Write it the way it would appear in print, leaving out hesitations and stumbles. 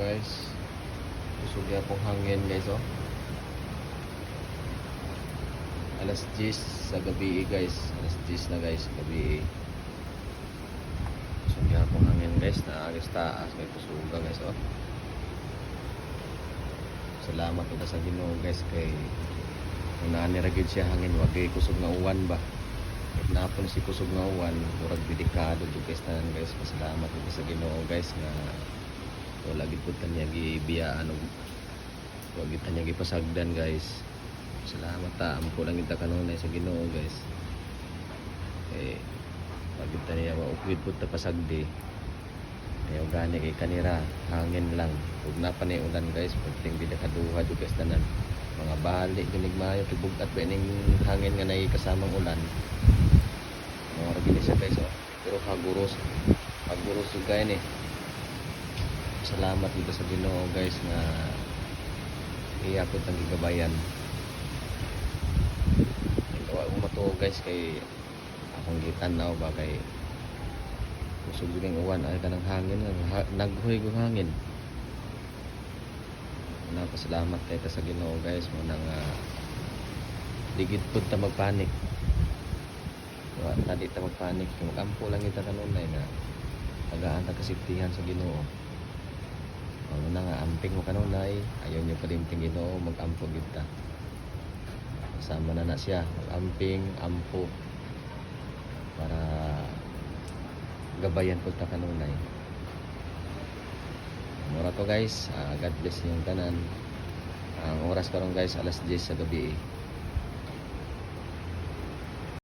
guys. Kusog niya pong hangin guys oh. Alas 10 sa gabi guys. Alas 10 na guys gabi. Kusog niya pong hangin guys. Naagis taas may kusuga guys oh. Salamat kita sa Ginoo guys kay una ni ragid siya hangin wag kay kusog nga uwan ba. Napon si kusog nga uwan murag bidikado jud guys tanan guys. Pasalamat kita sa Ginoo guys nga wala gid pud kanya gibiyaan og wag gid kanya gipasagdan guys. Salamat ta ampo lang kita kanunay sa Ginoo guys. Wag gid taniya maupid pud ta pasagdi. Ayaw gani kay kanira hangin lang ug napanay ulan guys pagting bidakaduha jud guys tanan mga bali ginig maayo tibugat ba ning hangin nga nay kasamang ulan mga ragili siya guys oh. Pero haguros jud kay ni. Salamat dito sa Ginoo guys nga iyakot ang gigabayan. Ikaw umato guys kay akong gitanaw ba kay kusog yung uwan ay kanang hangin naghuy kong hangin. Napasalamat kay ta sa Ginoo guys mo nang digid pud ta magpanik. Wa ta di ta magpanik kung ampo lang kita kanunay na tagaan ta kasiptihan sa Ginoo. Ano na nga amping mo kanunay ayaw nyo kalimting Ginoo mag-ampo gid ta. Sama na siya mag-amping ampo para gabayan po ta kanunay. Mura to guys. God bless yung tanan. Ang oras karon guys alas 10 sa gabi.